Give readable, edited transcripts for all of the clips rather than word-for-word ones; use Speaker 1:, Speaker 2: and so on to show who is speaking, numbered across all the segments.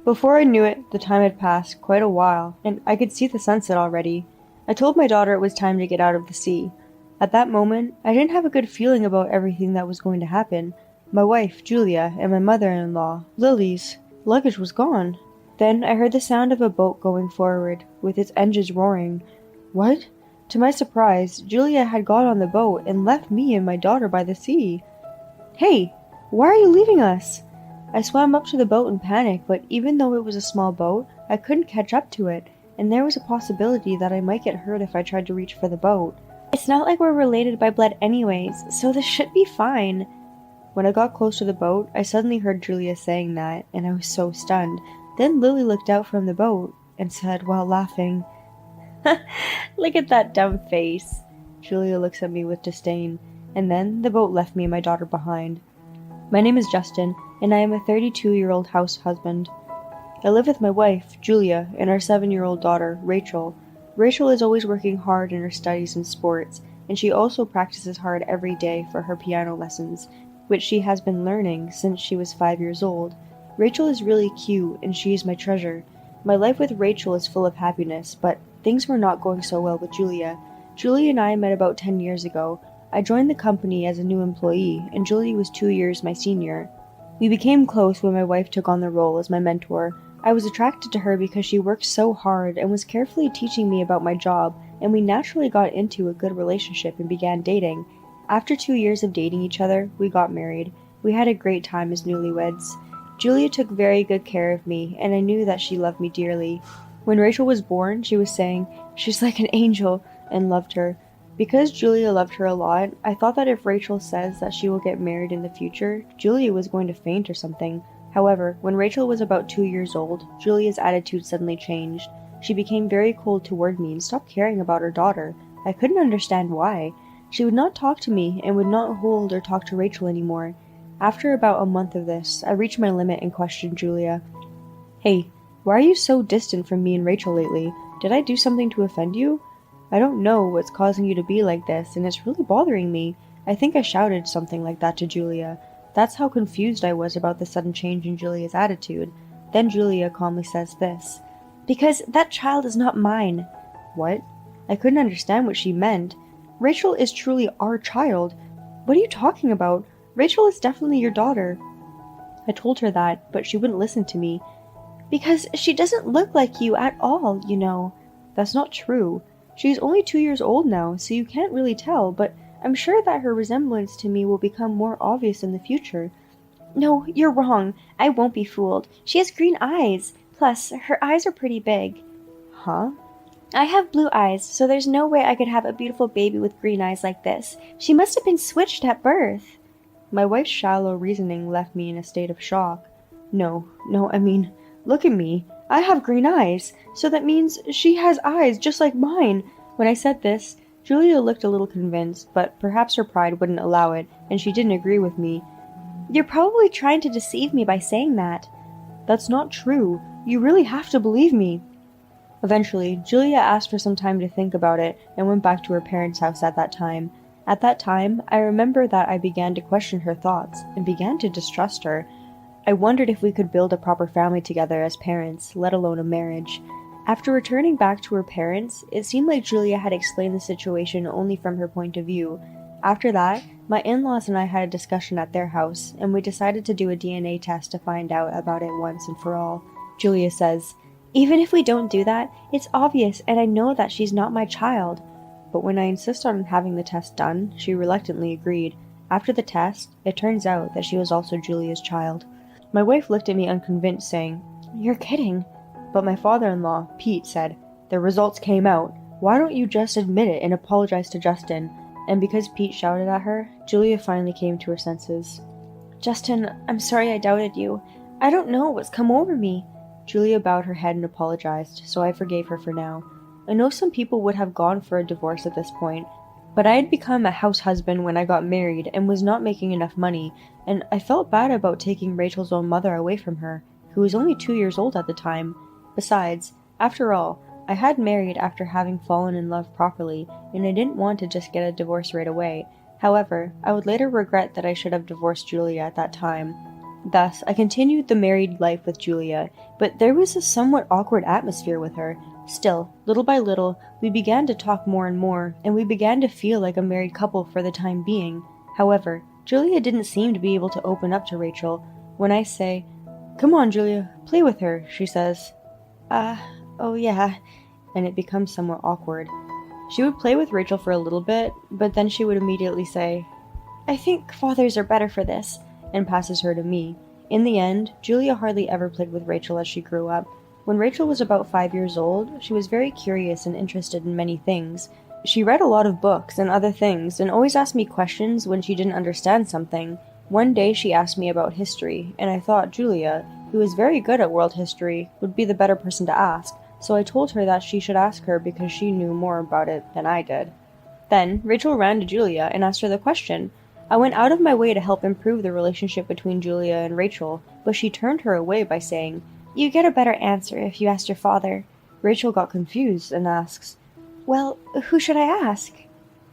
Speaker 1: Before I knew it, the time had passed quite a while, and I could see the sunset already. I told my daughter it was time to get out of the sea. At that moment, I didn't have a good feeling about everything that was going to happen. My wife, Julia, and my mother-in-law, Lily's luggage was gone. Then I heard the sound of a boat going forward, with its engines roaring. What? To my surprise, Julia had got on the boat and left me and my daughter by the sea. Hey, why are you leaving us? I swam up to the boat in panic, but even though it was a small boat, I couldn't catch up to it, and there was a possibility that I might get hurt if I tried to reach for the boat. It's not like we're related by blood anyways, so this should be fine. When I got close to the boat, I suddenly heard Julia saying that, and I was so stunned. Then Lily looked out from the boat and said, while laughing, "Look at that dumb face." Julia looks at me with disdain, and then the boat left me and my daughter behind. My name is Justin, and I am a 32-year-old house husband. I live with my wife, Julia, and our 7-year-old daughter, Rachel. Rachel is always working hard in her studies and sports, and she also practices hard every day for her piano lessons, which she has been learning since she was 5 years old. Rachel is really cute, and she is my treasure. My life with Rachel is full of happiness, but things were not going so well with Julia. Julia and I met about 10 years ago. I joined the company as a new employee, and Julia was 2 years my senior. We became close when my wife took on the role as my mentor. I was attracted to her because she worked so hard and was carefully teaching me about my job, and we naturally got into a good relationship and began dating. After 2 years of dating each other, we got married. We had a great time as newlyweds. Julia took very good care of me, and I knew that she loved me dearly. When Rachel was born, she was saying, "She's like an angel," and loved her. Because Julia loved her a lot, I thought that if Rachel says that she will get married in the future, Julia was going to faint or something. However, when Rachel was about 2 years old, Julia's attitude suddenly changed. She became very cold toward me and stopped caring about her daughter. I couldn't understand why. She would not talk to me and would not hold or talk to Rachel anymore. After about a month of this, I reached my limit and questioned Julia. "Hey, why are you so distant from me and Rachel lately? Did I do something to offend you? I don't know what's causing you to be like this, and it's really bothering me." I think I shouted something like that to Julia. That's how confused I was about the sudden change in Julia's attitude. Then Julia calmly says this, "Because that child is not mine." What? I couldn't understand what she meant. Rachel is truly our child. What are you talking about? Rachel is definitely your daughter. I told her that, but she wouldn't listen to me. "Because she doesn't look like you at all, you know." That's not true. She's only 2 years old now, so you can't really tell, but I'm sure that her resemblance to me will become more obvious in the future. "No, you're wrong. I won't be fooled. She has green eyes. Plus, her eyes are pretty big." Huh? "I have blue eyes, so there's no way I could have a beautiful baby with green eyes like this. She must have been switched at birth." My wife's shallow reasoning left me in a state of shock. No, I mean, look at me. I have green eyes, so that means she has eyes just like mine. When I said this, Julia looked a little convinced, but perhaps her pride wouldn't allow it, and she didn't agree with me. "You're probably trying to deceive me by saying that." "That's not true. You really have to believe me." Eventually, Julia asked for some time to think about it and went back to her parents' house at that time. At that time, I remember that I began to question her thoughts and began to distrust her. I wondered if we could build a proper family together as parents, let alone a marriage. After returning back to her parents, it seemed like Julia had explained the situation only from her point of view. After that, my in-laws and I had a discussion at their house, and we decided to do a DNA test to find out about it once and for all. Julia says, "Even if we don't do that, it's obvious and I know that she's not my child." But when I insisted on having the test done, she reluctantly agreed. After the test, it turns out that she was also Julia's child. My wife looked at me unconvinced, saying, "You're kidding." But my father-in-law, Pete, said, "The results came out. Why don't you just admit it and apologize to Justin?" And because Pete shouted at her, Julia finally came to her senses. "Justin, I'm sorry I doubted you. I don't know what's come over me." Julia bowed her head and apologized, so I forgave her for now. I know some people would have gone for a divorce at this point, but I had become a house husband when I got married and was not making enough money, and I felt bad about taking Rachel's own mother away from her, who was only 2 years old at the time. Besides, after all, I had married after having fallen in love properly, and I didn't want to just get a divorce right away. However, I would later regret that I should have divorced Julia at that time. Thus, I continued the married life with Julia, but there was a somewhat awkward atmosphere with her. Still, little by little, we began to talk more and more, and we began to feel like a married couple for the time being. However, Julia didn't seem to be able to open up to Rachel. When I say, "Come on, Julia, play with her," she says, oh yeah, and it becomes somewhat awkward. She would play with Rachel for a little bit, but then she would immediately say, "I think fathers are better for this," and passes her to me. In the end, Julia hardly ever played with Rachel as she grew up. When Rachel was about 5 years old, she was very curious and interested in many things. She read a lot of books and other things, and always asked me questions when she didn't understand something. One day she asked me about history, and I thought Julia, who is very good at world history, would be the better person to ask, so I told her that she should ask her because she knew more about it than I did. Then, Rachel ran to Julia and asked her the question. I went out of my way to help improve the relationship between Julia and Rachel, but she turned her away by saying, "You get a better answer if you ask your father." Rachel got confused and asks, "Well, who should I ask?"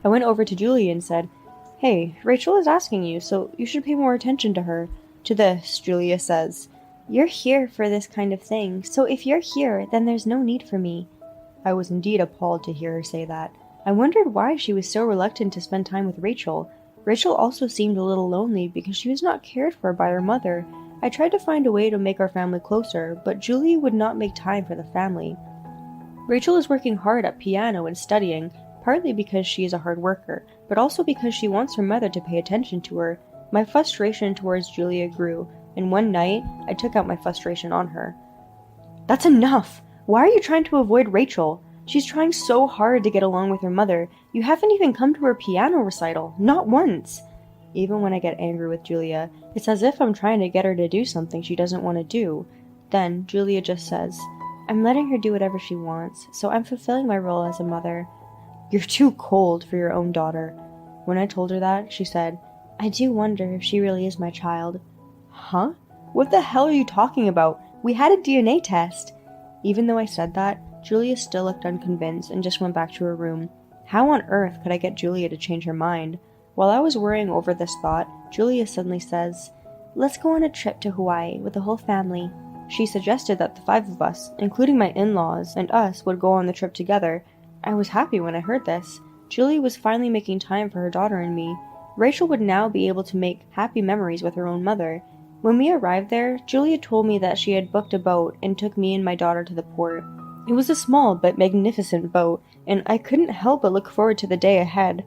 Speaker 1: I went over to Julia and said, "Hey, Rachel is asking you, so you should pay more attention to her." To this, Julia says, "You're here for this kind of thing, so if you're here, then there's no need for me." I was indeed appalled to hear her say that. I wondered why she was so reluctant to spend time with Rachel. Rachel also seemed a little lonely because she was not cared for by her mother. I tried to find a way to make our family closer, but Julie would not make time for the family. Rachel is working hard at piano and studying, partly because she is a hard worker, but also because she wants her mother to pay attention to her. My frustration towards Julia grew, and one night, I took out my frustration on her. "That's enough! Why are you trying to avoid Rachel? She's trying so hard to get along with her mother. You haven't even come to her piano recital, not once." Even when I get angry with Julia, it's as if I'm trying to get her to do something she doesn't want to do. Then, Julia just says, "I'm letting her do whatever she wants, so I'm fulfilling my role as a mother." "You're too cold for your own daughter." When I told her that, she said, "I do wonder if she really is my child." Huh? What the hell are you talking about? We had a DNA test. Even though I said that, Julia still looked unconvinced and just went back to her room. How on earth could I get Julia to change her mind? While I was worrying over this thought, Julia suddenly says, "Let's go on a trip to Hawaii with the whole family." She suggested that the 5 of us, including my in-laws and us, would go on the trip together. I was happy when I heard this. Julia was finally making time for her daughter and me. Rachel would now be able to make happy memories with her own mother. When we arrived there, Julia told me that she had booked a boat and took me and my daughter to the port. It was a small but magnificent boat, and I couldn't help but look forward to the day ahead.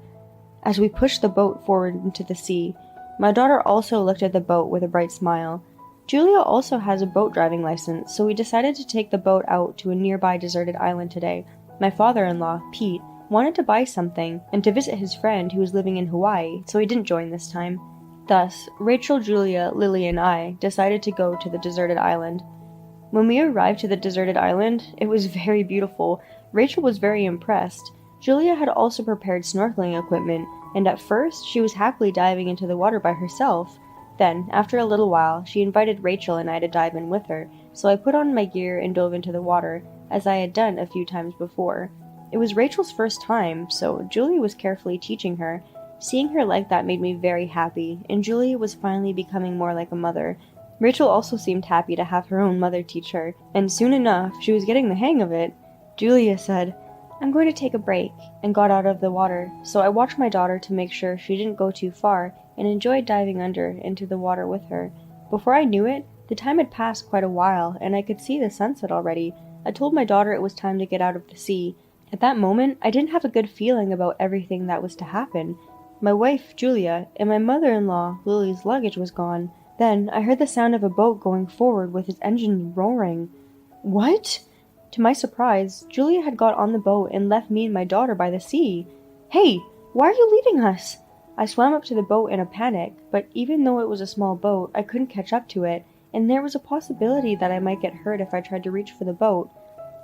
Speaker 1: As we pushed the boat forward into the sea, my daughter also looked at the boat with a bright smile. Julia also has a boat driving license, so we decided to take the boat out to a nearby deserted island today. My father-in-law, Pete, wanted to buy something and to visit his friend who was living in Hawaii, so he didn't join this time. Thus, Rachel, Julia, Lily, and I decided to go to the deserted island. When we arrived to the deserted island, it was very beautiful. Rachel was very impressed. Julia had also prepared snorkeling equipment, and at first, she was happily diving into the water by herself. Then, after a little while, she invited Rachel and I to dive in with her, so I put on my gear and dove into the water, as I had done a few times before. It was Rachel's first time, so Julia was carefully teaching her. Seeing her like that made me very happy, and Julia was finally becoming more like a mother. Rachel also seemed happy to have her own mother teach her, and soon enough, she was getting the hang of it. Julia said, "I'm going to take a break," and got out of the water, so I watched my daughter to make sure she didn't go too far, and enjoyed diving under into the water with her. Before I knew it, the time had passed quite a while, and I could see the sunset already. I told my daughter it was time to get out of the sea. At that moment, I didn't have a good feeling about everything that was to happen. My wife, Julia, and my mother-in-law, Lily's luggage was gone. Then I heard the sound of a boat going forward with its engine roaring. What? To my surprise, Julia had got on the boat and left me and my daughter by the sea. "Hey, why are you leaving us?" I swam up to the boat in a panic, but even though it was a small boat, I couldn't catch up to it, and there was a possibility that I might get hurt if I tried to reach for the boat.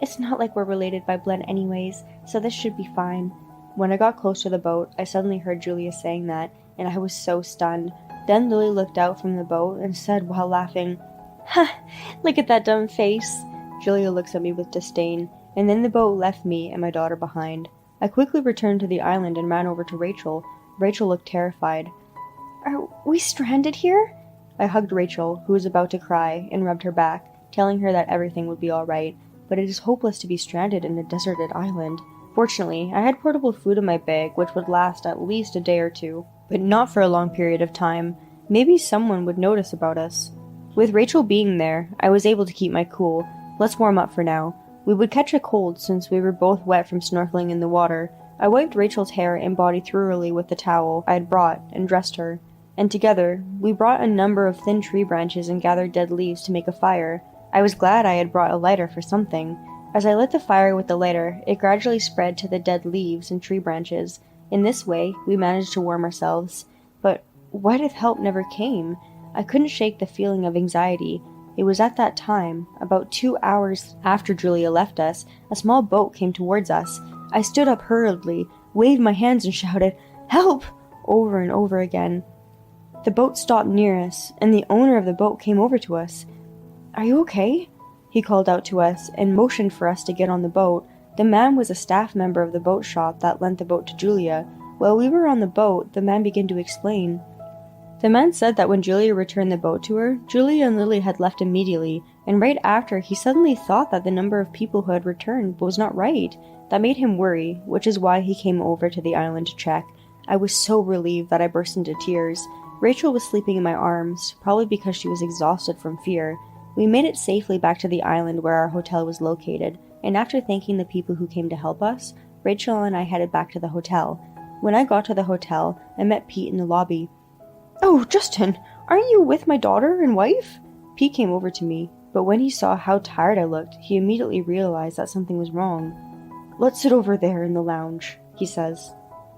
Speaker 1: "It's not like we're related by blood anyways, so this should be fine." When I got close to the boat, I suddenly heard Julia saying that, and I was so stunned. Then Lily looked out from the boat and said while laughing, "Ha! Look at that dumb face." Julia looks at me with disdain, and then the boat left me and my daughter behind. I quickly returned to the island and ran over to Rachel. Rachel looked terrified. "Are we stranded here?" I hugged Rachel, who was about to cry, and rubbed her back, telling her that everything would be alright, but it is hopeless to be stranded in a deserted island. Fortunately, I had portable food in my bag which would last at least a day or two, but not for a long period of time. Maybe someone would notice about us. With Rachel being there, I was able to keep my cool. Let's warm up for now. We would catch a cold since we were both wet from snorkeling in the water. I wiped Rachel's hair and body thoroughly with the towel I had brought and dressed her. And together, we brought a number of thin tree branches and gathered dead leaves to make a fire. I was glad I had brought a lighter for something. As I lit the fire with the lighter, it gradually spread to the dead leaves and tree branches. In this way, we managed to warm ourselves. But what if help never came? I couldn't shake the feeling of anxiety. It was at that time, about 2 hours after Julia left us, a small boat came towards us. I stood up hurriedly, waved my hands and shouted, "Help!" over and over again. The boat stopped near us, and the owner of the boat came over to us. "Are you okay?" He called out to us and motioned for us to get on the boat. The man was a staff member of the boat shop that lent the boat to Julia. While we were on the boat, the man began to explain. The man said that when Julia returned the boat to her, Julia and Lily had left immediately, and right after he suddenly thought that the number of people who had returned was not right. That made him worry, which is why he came over to the island to check. I was so relieved that I burst into tears. Rachel was sleeping in my arms, probably because she was exhausted from fear. We made it safely back to the island where our hotel was located, and after thanking the people who came to help us, Rachel and I headed back to the hotel. When I got to the hotel, I met Pete in the lobby. "Oh, Justin, aren't you with my daughter and wife?" Pete came over to me, but when he saw how tired I looked, he immediately realized that something was wrong. "Let's sit over there in the lounge," he says.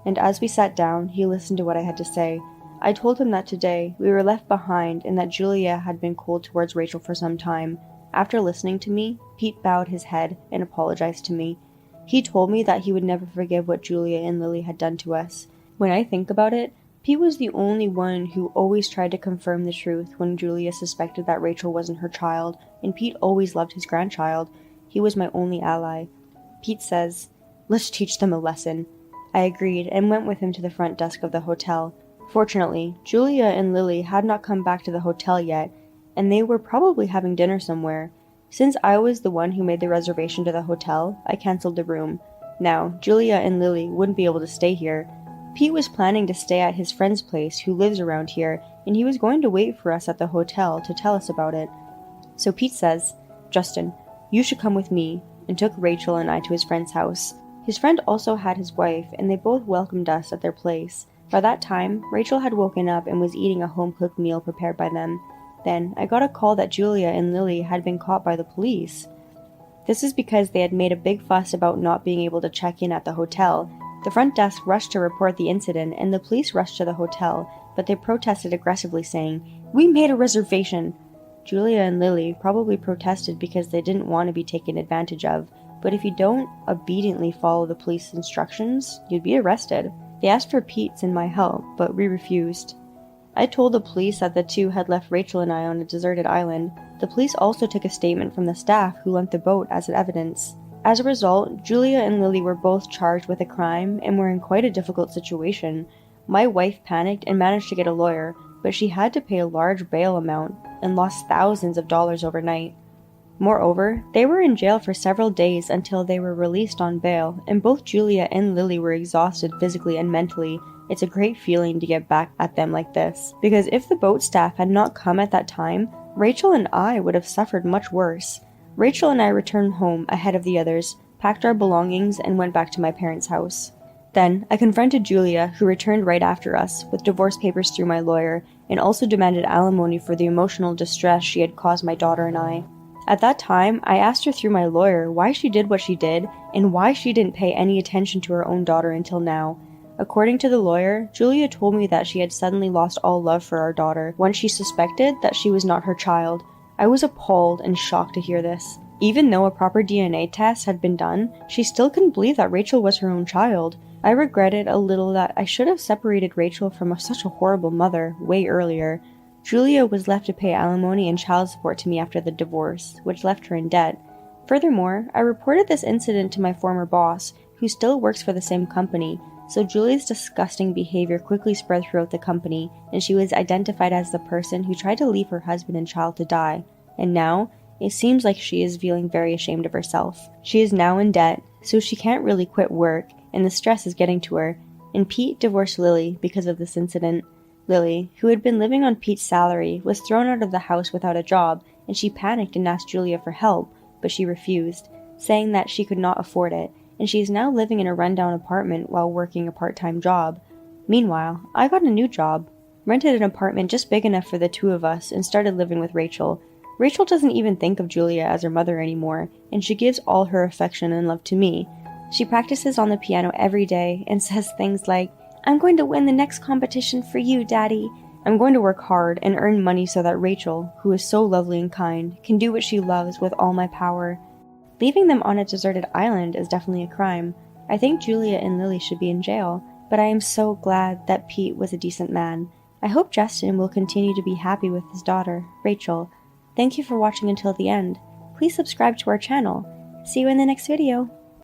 Speaker 1: And as we sat down, he listened to what I had to say. I told him that today we were left behind and that Julia had been cold towards Rachel for some time. After listening to me, Pete bowed his head and apologized to me. He told me that he would never forgive what Julia and Lily had done to us. When I think about it, Pete was the only one who always tried to confirm the truth when Julia suspected that Rachel wasn't her child, and Pete always loved his grandchild. He was my only ally. Pete says, "Let's teach them a lesson." I agreed and went with him to the front desk of the hotel. Fortunately, Julia and Lily had not come back to the hotel yet, and they were probably having dinner somewhere. Since I was the one who made the reservation to the hotel, I cancelled the room. Now, Julia and Lily wouldn't be able to stay here. Pete was planning to stay at his friend's place who lives around here, and he was going to wait for us at the hotel to tell us about it. So Pete says, "Justin, you should come with me," and took Rachel and I to his friend's house. His friend also had his wife, and they both welcomed us at their place. By that time, Rachel had woken up and was eating a home-cooked meal prepared by them. Then, I got a call that Julia and Lily had been caught by the police. This is because they had made a big fuss about not being able to check in at the hotel. The front desk rushed to report the incident, and the police rushed to the hotel, but they protested aggressively, saying, "We made a reservation!" Julia and Lily probably protested because they didn't want to be taken advantage of, but if you don't obediently follow the police instructions, you'd be arrested. They asked for Pete's and my help, but we refused. I told the police that the two had left Rachel and I on a deserted island. The police also took a statement from the staff who lent the boat as evidence. As a result, Julia and Lily were both charged with a crime and were in quite a difficult situation. My wife panicked and managed to get a lawyer, but she had to pay a large bail amount and lost thousands of dollars overnight. Moreover, they were in jail for several days until they were released on bail, and both Julia and Lily were exhausted physically and mentally. It's a great feeling to get back at them like this, because if the boat staff had not come at that time, Rachel and I would have suffered much worse. Rachel and I returned home ahead of the others, packed our belongings, and went back to my parents' house. Then, I confronted Julia, who returned right after us, with divorce papers through my lawyer, and also demanded alimony for the emotional distress she had caused my daughter and I. At that time, I asked her through my lawyer why she did what she did, and why she didn't pay any attention to her own daughter until now. According to the lawyer, Julia told me that she had suddenly lost all love for our daughter when she suspected that she was not her child. I was appalled and shocked to hear this. Even though a proper DNA test had been done, she still couldn't believe that Rachel was her own child. I regretted a little that I should have separated Rachel from such a horrible mother way earlier. Julia was left to pay alimony and child support to me after the divorce, which left her in debt. Furthermore, I reported this incident to my former boss, who still works for the same company. So Julia's disgusting behavior quickly spread throughout the company, and she was identified as the person who tried to leave her husband and child to die. And now, it seems like she is feeling very ashamed of herself. She is now in debt, so she can't really quit work, and the stress is getting to her. And Pete divorced Lily because of this incident. Lily, who had been living on Pete's salary, was thrown out of the house without a job, and she panicked and asked Julia for help, but she refused, saying that she could not afford it, and she is now living in a rundown apartment while working a part-time job. Meanwhile, I got a new job, rented an apartment just big enough for the two of us, and started living with Rachel. Rachel doesn't even think of Julia as her mother anymore, and she gives all her affection and love to me. She practices on the piano every day and says things like, "I'm going to win the next competition for you, Daddy." I'm going to work hard and earn money so that Rachel, who is so lovely and kind, can do what she loves with all my power. Leaving them on a deserted island is definitely a crime. I think Julia and Lily should be in jail, but I am so glad that Pete was a decent man. I hope Justin will continue to be happy with his daughter, Rachel. Thank you for watching until the end. Please subscribe to our channel. See you in the next video.